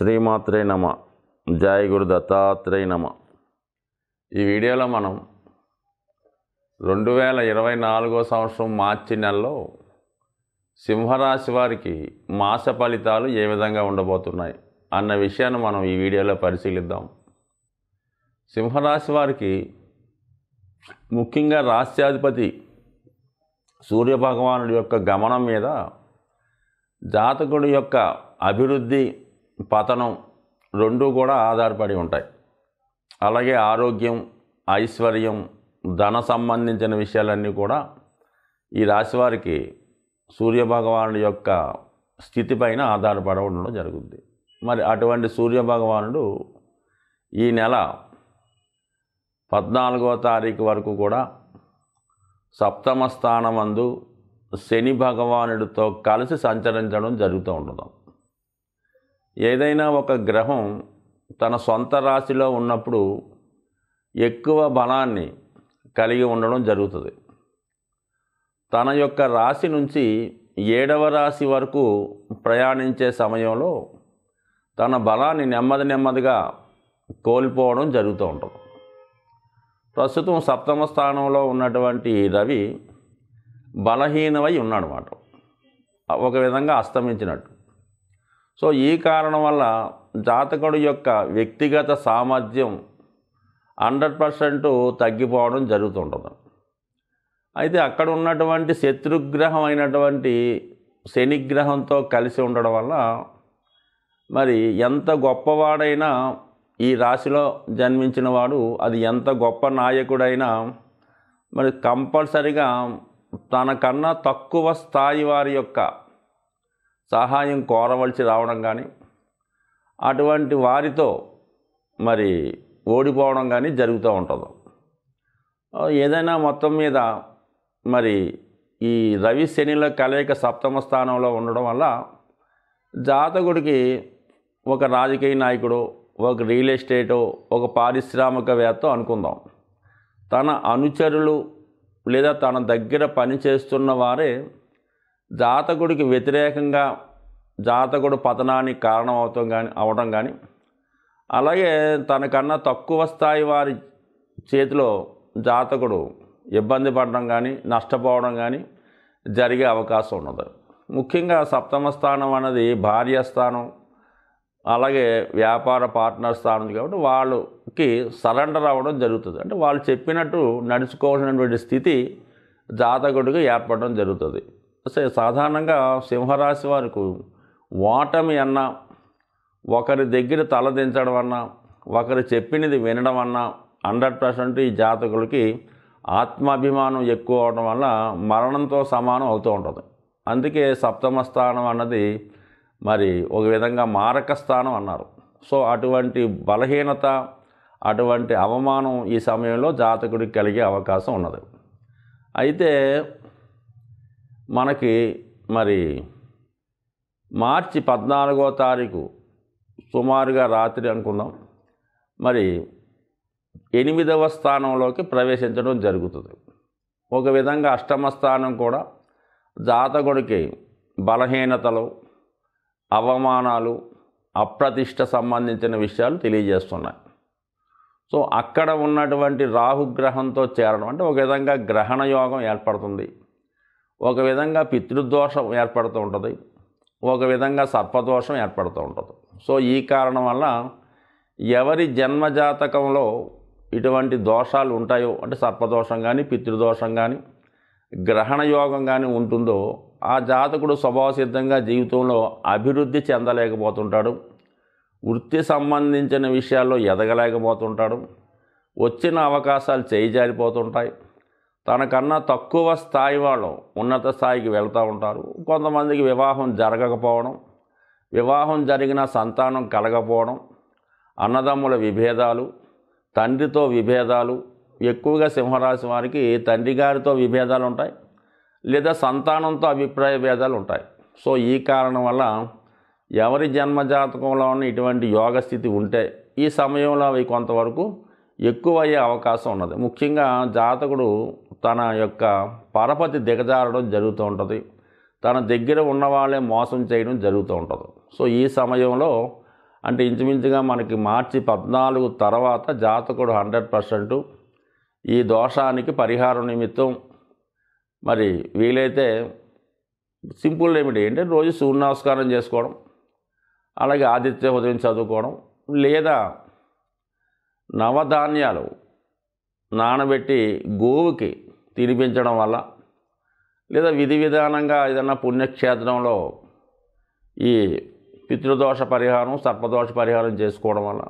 శ్రీమాత్రే నమ. జై గురు దత్తాత్రేయ నమ. ఈ వీడియోలో మనం 2024 సంవత్సరం మార్చి నెలలో సింహరాశి వారికి మాస ఫలితాలు ఏ విధంగా ఉండబోతున్నాయి అన్న విషయాన్ని మనం ఈ వీడియోలో పరిశీలిద్దాం. సింహరాశి వారికి ముఖ్యంగా రాశ్యాధిపతి సూర్యభగవానుడి యొక్క గమనం మీద జాతకుడి యొక్క అభివృద్ధి పతనం రెండూ కూడా ఆధారపడి ఉంటాయి. అలాగే ఆరోగ్యం, ఐశ్వర్యం, ధన సంబంధించిన విషయాలన్నీ కూడా ఈ రాశివారికి సూర్యభగవానుడి యొక్క స్థితిపైన ఆధారపడి ఉండడం జరుగుతుంది. మరి అటువంటి సూర్యభగవానుడు ఈ నెల 14వ తారీఖు వరకు కూడా సప్తమ స్థానమందు శని భగవానుడితో కలిసి సంచరించడం జరుగుతూ ఉంటుంది. ఏదైనా ఒక గ్రహం తన సొంత రాశిలో ఉన్నప్పుడు ఎక్కువ బలాన్ని కలిగి ఉండడం జరుగుతుంది. తన యొక్క రాశి నుంచి 7వ రాశి వరకు ప్రయాణించే సమయంలో తన బలాన్ని నెమ్మదిగా కోల్పోవడం జరుగుతూ ఉంటుంది. ప్రస్తుతం సప్తమ స్థానంలో ఉన్నటువంటి రవి బలహీనమై ఉన్నాడన్నమాట, ఒక విధంగా అస్తమించినట్టు. సో ఈ కారణం వల్ల జాతకుడి యొక్క వ్యక్తిగత సామర్థ్యం 100% తగ్గిపోవడం జరుగుతుంటుంది. అయితే అక్కడ ఉన్నటువంటి శత్రుగ్రహం అయినటువంటి శనిగ్రహంతో కలిసి ఉండడం వల్ల మరి ఎంత గొప్పవాడైనా ఈ రాశిలో జన్మించిన వాడు, అది ఎంత గొప్ప నాయకుడైనా మరి కంపల్సరిగా తనకన్నా తక్కువ స్థాయి వారి యొక్క సహాయం కోరవలసి రావడం కానీ, అటువంటి వారితో మరి ఓడిపోవడం కానీ జరుగుతూ ఉంటుంది. ఏదైనా మొత్తం మీద మరి ఈ రవి శనిల కలయిక సప్తమ స్థానంలో ఉండడం వల్ల జాతకుడికి ఒక రాజకీయ నాయకుడు, ఒక రియల్ ఎస్టేటో, ఒక పారిశ్రామికవేత్త అనుకుందాం, తన అనుచరులు లేదా తన దగ్గర పనిచేస్తున్న వారే జాతకుడికి వ్యతిరేకంగా జాతకుడు పతనానికి కారణం అవడం కానీ, అలాగే తనకన్నా తక్కువ స్థాయి వారి చేతిలో జాతకుడు ఇబ్బంది పడడం కానీ, నష్టపోవడం కానీ జరిగే అవకాశం ఉన్నది. ముఖ్యంగా సప్తమ స్థానం అనేది భార్య స్థానం, అలాగే వ్యాపార పార్ట్నర్ స్థానం కాబట్టి వాళ్ళకి సరెండర్ అవ్వడం జరుగుతుంది. అంటే వాళ్ళు చెప్పినట్టు నడుచుకోవాల్సినటువంటి స్థితి జాతకుడికి ఏర్పడడం జరుగుతుంది. సాధారణంగా సింహరాశి వారికి ఓటమి అన్నా, ఒకరి దగ్గర తలదించడం అన్నా, ఒకరు చెప్పినది వినడం అన్నా 100% ఈ జాతకులకి ఆత్మాభిమానం ఎక్కువ అవడం వల్ల మరణంతో సమానం అవుతూ ఉంటుంది. అందుకే సప్తమ స్థానం అన్నది మరి ఒక విధంగా మారక స్థానం అన్నారు. సో అటువంటి బలహీనత, అటువంటి అవమానం ఈ సమయంలో జాతకుడికి కలిగే అవకాశం ఉన్నది. అయితే మనకి మరి మార్చి 14వ తారీఖు సుమారుగా రాత్రి అనుకుందాం, మరి 8వ స్థానంలోకి ప్రవేశించడం జరుగుతుంది. ఒక విధంగా అష్టమ స్థానం కూడా జాతకుడికి బలహీనతలు, అవమానాలు, అప్రతిష్ట సంబంధించిన విషయాలు తెలియజేస్తున్నాయి. సో అక్కడ ఉన్నటువంటి రాహుగ్రహంతో చేరడం అంటే ఒక విధంగా గ్రహణ యోగం ఏర్పడుతుంది, ఒక విధంగా పితృదోషం ఏర్పడుతూ ఉంటుంది, ఒక విధంగా సర్పదోషం ఏర్పడుతూ ఉంటుంది. సో ఈ కారణం వల్ల ఎవరి జన్మజాతకంలో ఇటువంటి దోషాలు ఉంటాయో, అంటే సర్పదోషం కానీ, పితృదోషం కానీ, గ్రహణ యోగం కానీ ఉంటుందో ఆ జాతకుడు స్వభావసిద్ధంగా జీవితంలో అభివృద్ధి చెందలేకపోతుంటాడు, వృత్తి సంబంధించిన విషయాల్లో ఎదగలేకపోతుంటాడు, వచ్చిన అవకాశాలు చేయిజారిపోతుంటాయి, తనకన్నా తక్కువ స్థాయి వాళ్ళు ఉన్నత స్థాయికి వెళ్తూ ఉంటారు. కొంతమందికి వివాహం జరగకపోవడం, వివాహం జరిగిన సంతానం కలగకపోవడం, అన్నదమ్ముల విభేదాలు, తండ్రితో విభేదాలు, ఎక్కువగా సింహరాశి వారికి తండ్రి గారితో విభేదాలు ఉంటాయి, లేదా సంతానంతో అభిప్రాయ భేదాలు ఉంటాయి. సో ఈ కారణం వల్ల ఎవరి జన్మజాతకంలో ఉన్న ఇటువంటి యోగస్థితి ఉంటే ఈ సమయంలో అవి కొంతవరకు ఎక్కువ అయ్యే అవకాశం ఉన్నది. ముఖ్యంగా జాతకుడు తన యొక్క పరపతి దిగజారడం జరుగుతూ ఉంటుంది, తన దగ్గర ఉన్న వాళ్ళే మోసం చేయడం జరుగుతూ ఉంటుంది. సో ఈ సమయంలో అంటే ఇంచుమించుగా మనకి మార్చి 14 తర్వాత జాతకుడు 100% ఈ దోషానికి పరిహారం నిమిత్తం మరి వీలైతే సింపుల్ రెమెడీ అంటే రోజు సూర్య నమస్కారం చేసుకోవడం, అలాగే ఆదిత్య ఉదయం చదువుకోవడం, లేదా నవధాన్యాలు నానబెట్టి గోవుకి తినిపించడం వల్ల, లేదా విధి విధానంగా ఏదైనా పుణ్యక్షేత్రంలో ఈ పితృదోష పరిహారం, సర్పదోష పరిహారం చేసుకోవడం వల్ల,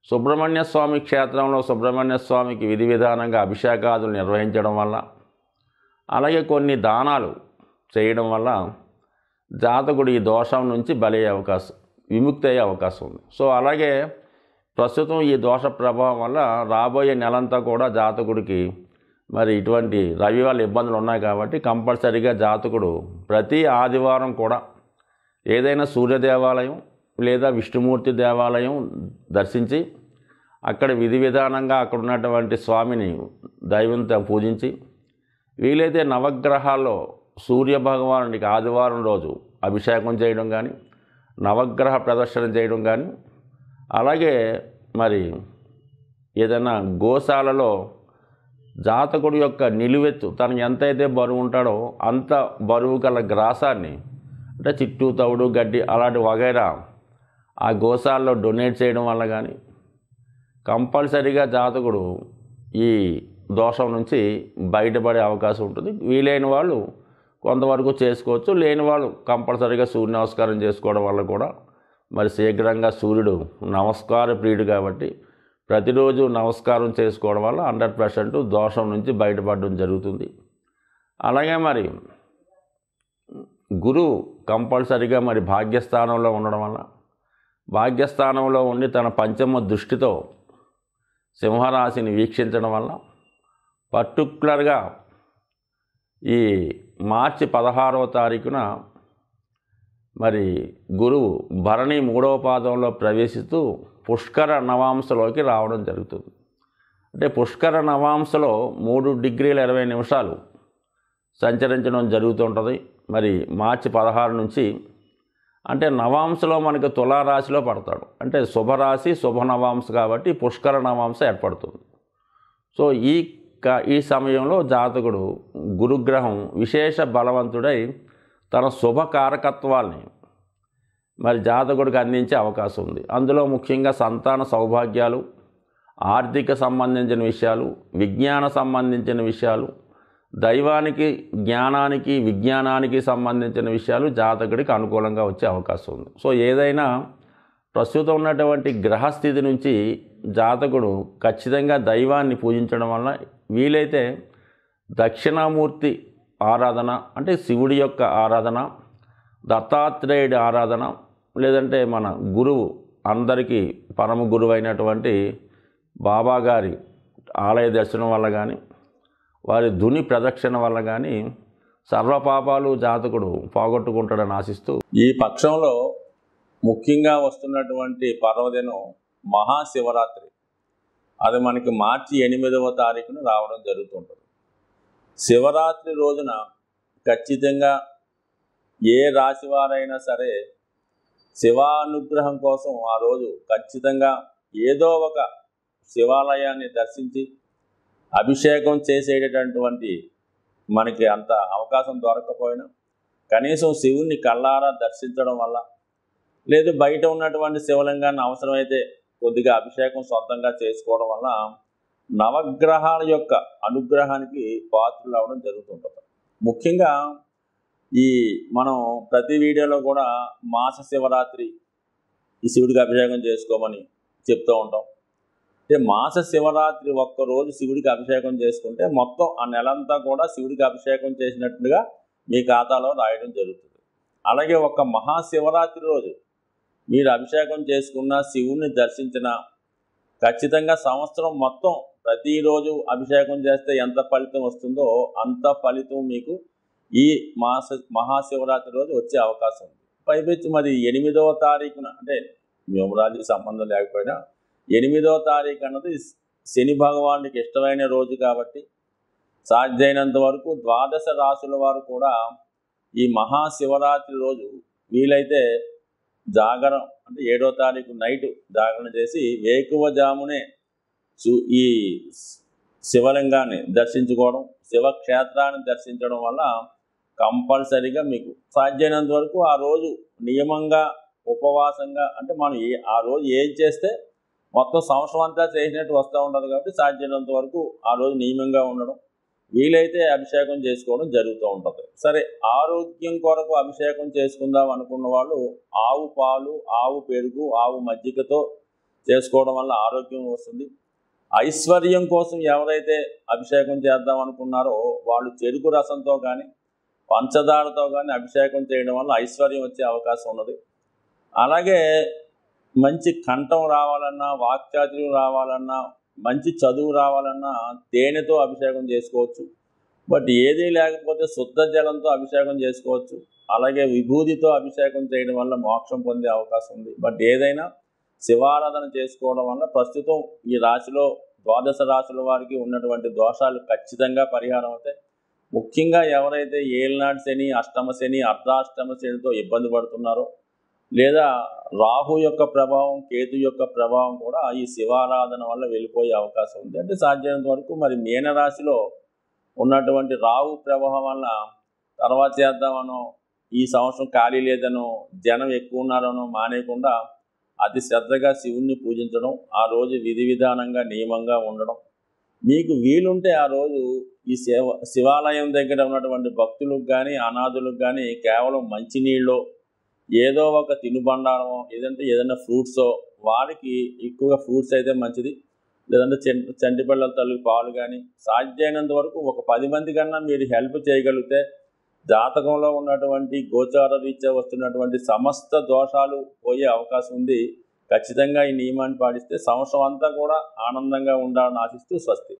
సుబ్రహ్మణ్య స్వామి క్షేత్రంలో సుబ్రహ్మణ్య స్వామికి విధి విధానంగా అభిషేకాదులు నిర్వహించడం వల్ల, అలాగే కొన్ని దానాలు చేయడం వల్ల జాతకుడు ఈ దోషం నుంచి బలయ్యే అవకాశం, విముక్తి అయ్యే అవకాశం ఉంది. సో అలాగే ప్రస్తుతం ఈ దోష ప్రభావం వల్ల రాబోయే నెలంతా కూడా జాతకుడికి మరి ఇటువంటి రవి వల్ల ఇబ్బందులు ఉన్నాయి కాబట్టి కంపల్సరీగా జాతకుడు ప్రతి ఆదివారం కూడా ఏదైనా సూర్య దేవాలయం లేదా విష్ణుమూర్తి దేవాలయం దర్శించి అక్కడ విధి విధానంగా అక్కడ ఉన్నటువంటి స్వామిని దైవంతో పూజించి, వీలైతే నవగ్రహాల్లో సూర్య భగవానుడికి ఆదివారం రోజు అభిషేకం చేయడం కానీ, నవగ్రహ ప్రదర్శన చేయడం కానీ, అలాగే మరి ఏదైనా గోశాలలో జాతకుడి యొక్క నిలువెత్తు తనకు ఎంతైతే బరువు ఉంటాడో అంత బరువు గల గ్రాసాన్ని, అంటే చిట్టు తవుడు గడ్డి అలాంటి వగైరా ఆ గోశాలలో డొనేట్ చేయడం వల్ల కానీ కంపల్సరీగా జాతకుడు ఈ దోషం నుంచి బయటపడే అవకాశం ఉంటుంది. వీలైన వాళ్ళు కొంతవరకు చేసుకోవచ్చు, లేని వాళ్ళు కంపల్సరీగా సూర్య నమస్కారం చేసుకోవడం వల్ల కూడా మరి శీఘ్రంగా సూర్యుడు నమస్కార ప్రియుడు కాబట్టి ప్రతిరోజు నమస్కారం చేసుకోవడం వల్ల 100% దోషం నుంచి బయటపడడం జరుగుతుంది. అలాగే మరి గురువు కంపల్సరీగా మరి భాగ్యస్థానంలో ఉండడం వల్ల, భాగ్యస్థానంలో ఉండి తన పంచమ దృష్టితో సింహరాశిని వీక్షించడం వల్ల పర్టికులర్గా ఈ మార్చి 16వ తారీఖున మరి గురువు భరణి 3వ పాదంలో ప్రవేశిస్తూ పుష్కర నవాంశలోకి రావడం జరుగుతుంది. అంటే పుష్కర నవాంశలో 3 డిగ్రీల 20 నిమిషాలు సంచరించడం జరుగుతుంటుంది. మరి మార్చి 16 నుంచి అంటే నవాంశలో మనకు తులారాశిలో పడతాడు, అంటే శుభరాశి శుభ నవాంశ కాబట్టి పుష్కర నవాంశ ఏర్పడుతుంది. సో ఈ సమయంలో జాతకుడు గురుగ్రహం విశేష బలవంతుడై తన శుభకారకత్వాల్ని మరి జాతకుడికి అందించే అవకాశం ఉంది. అందులో ముఖ్యంగా సంతాన సౌభాగ్యాలు, ఆర్థిక సంబంధించిన విషయాలు, విజ్ఞాన సంబంధించిన విషయాలు, దైవానికి జ్ఞానానికి విజ్ఞానానికి సంబంధించిన విషయాలు జాతకుడికి అనుకూలంగా వచ్చే అవకాశం ఉంది. సో ఏదైనా ప్రస్తుతం ఉన్నటువంటి గ్రహస్థితి నుంచి జాతకుడు ఖచ్చితంగా దైవాన్ని పూజించడం వల్ల, వీలైతే దక్షిణామూర్తి ఆరాధన అంటే శివుడి యొక్క ఆరాధన, దత్తాత్రేయుడి ఆరాధన, లేదంటే మన గురువు అందరికీ పరమ గురువు అయినటువంటి బాబాగారి ఆలయ దర్శనం వల్ల కానీ, వారి ధుని ప్రదక్షిణ వల్ల కానీ సర్వపాపాలు జాతకుడు పోగొట్టుకుంటాడని ఆశిస్తూ, ఈ పక్షంలో ముఖ్యంగా వస్తున్నటువంటి పర్వదినం మహాశివరాత్రి. అది మనకి మార్చి 8వ తారీఖున రావడం జరుగుతుంటుంది. శివరాత్రి రోజున ఖచ్చితంగా ఏ రాశివారైనా సరే శివానుగ్రహం కోసం ఆ రోజు ఖచ్చితంగా ఏదో ఒక శివాలయాన్ని దర్శించి అభిషేకం చేసేటటువంటి మనకి అంత అవకాశం దొరకకపోయినా కనీసం శివుణ్ణి కళ్ళారా దర్శించడం వల్ల, లేదు బయట ఉన్నటువంటి శివలింగాన్ని అవసరమైతే కొద్దిగా అభిషేకం సొంతంగా చేసుకోవడం వల్ల నవగ్రహాల యొక్క అనుగ్రహానికి పాత్రలు అవడం జరుగుతుంటుంది. ముఖ్యంగా ఈ మనం ప్రతి వీడియోలో కూడా మాస శివరాత్రి ఈ శివుడికి అభిషేకం చేసుకోమని చెప్తూ ఉంటాం. అంటే మాస శివరాత్రి ఒక్కరోజు శివుడికి అభిషేకం చేసుకుంటే మొత్తం ఆ నెలంతా కూడా శివుడికి అభిషేకం చేసినట్టుగా మీ ఖాతాలో రాయడం జరుగుతుంది. అలాగే ఒక మహాశివరాత్రి రోజు మీరు అభిషేకం చేసుకున్న, శివుణ్ణి దర్శించిన, ఖచ్చితంగా సంవత్సరం మొత్తం ప్రతిరోజు అభిషేకం చేస్తే ఎంత ఫలితం వస్తుందో అంత ఫలితం మీకు ఈ మహాశివరాత్రి రోజు వచ్చే అవకాశం ఉంది. పైపెచ్చి మరి 8వ తారీఖున, అంటే న్యూమరాలజీకి సంబంధం లేకపోయినా 8వ తారీఖు అన్నది శని భగవానుడికి ఇష్టమైన రోజు కాబట్టి సాధ్యమైనంత వరకు ద్వాదశ రాశుల వారు కూడా ఈ మహాశివరాత్రి రోజు వీలైతే జాగరం అంటే 7వ తారీఖు నైట్ జాగరణ చేసి వేకువజామునే ఈ శివలింగాన్ని దర్శించుకోవడం, శివక్షేత్రాన్ని దర్శించడం వల్ల కంపల్సరీగా మీకు సాధ్యమైనంత వరకు ఆ రోజు నియమంగా ఉపవాసంగా అంటే మనం ఆ రోజు ఏం చేస్తే మొత్తం సంవత్సరం అంతా చేసినట్టు వస్తూ ఉంటుంది కాబట్టి సాధ్యమైనంత వరకు ఆ రోజు నియమంగా ఉండడం, వీలైతే అభిషేకం చేసుకోవడం జరుగుతూ ఉంటుంది. సరే, ఆరోగ్యం కొరకు అభిషేకం చేసుకుందాం అనుకున్న వాళ్ళు ఆవు పాలు, ఆవు పెరుగు, ఆవు మజ్జిగతో చేసుకోవడం వల్ల ఆరోగ్యం వస్తుంది. ఐశ్వర్యం కోసం ఎవరైతే అభిషేకం చేద్దాం అనుకున్నారో వాళ్ళు చెరుకు రసంతో కానీ పంచదారతో కానీ అభిషేకం చేయడం వల్ల ఐశ్వర్యం వచ్చే అవకాశం ఉన్నది. అలాగే మంచి కంఠం రావాలన్నా, వాక్చాతుర్యం రావాలన్నా, మంచి చదువు రావాలన్నా తేనెతో అభిషేకం చేసుకోవచ్చు. బట్ ఏదీ లేకపోతే శుద్ధ జలంతో అభిషేకం చేసుకోవచ్చు. అలాగే విభూతితో అభిషేకం చేయడం వల్ల మోక్షం పొందే అవకాశం ఉంది. బట్ ఏదైనా శివారాధన చేసుకోవడం వల్ల ప్రస్తుతం ఈ రాశిలో 12 రాశుల వారికి ఉన్నటువంటి దోషాలు ఖచ్చితంగా పరిహారం అవుతాయి. ముఖ్యంగా ఎవరైతే ఏలినాటి శని, అష్టమ శని, అర్ధాష్టమ శనితో ఇబ్బంది పడుతున్నారో, లేదా రాహు యొక్క ప్రభావం, కేతు యొక్క ప్రభావం కూడా ఈ శివారాధన వల్ల వెళ్ళిపోయే అవకాశం ఉంది. అంటే సాధ్యమైనంత వరకు మరి మీనరాశిలో ఉన్నటువంటి రాహు ప్రభావం వల్ల తర్వాత చేద్దామనో, ఈ సంవత్సరం ఖాళీ లేదనో, జనం ఎక్కువ ఉన్నారనో మానేయకుండా అతి శ్రద్ధగా శివుణ్ణి పూజించడం, ఆ రోజు విధి విధానంగా నియమంగా ఉండడం, మీకు వీలుంటే ఆ రోజు ఈ శివాలయం దగ్గర ఉన్నటువంటి భక్తులకు కానీ అనాథులకు కానీ కేవలం మంచినీళ్ళు, ఏదో ఒక తినుబండారమో, లేదంటే ఏదైనా ఫ్రూట్సో, వారికి ఎక్కువగా ఫ్రూట్స్ అయితే మంచిది, లేదంటే చంటి పిల్లల తల్లి పాలు కానీ సాధ్యమైనంత వరకు ఒక 10 మంది కన్నా మీరు హెల్ప్ చేయగలిగితే జాతకంలో ఉన్నటువంటి గోచార రీత్యా వస్తున్నటువంటి సమస్త దోషాలు పోయే అవకాశం ఉంది. ఖచ్చితంగా ఈ నియమాన్ని పాటిస్తే సంవత్సరం అంతా కూడా ఆనందంగా ఉండాలని ఆశిస్తూ స్వస్తి.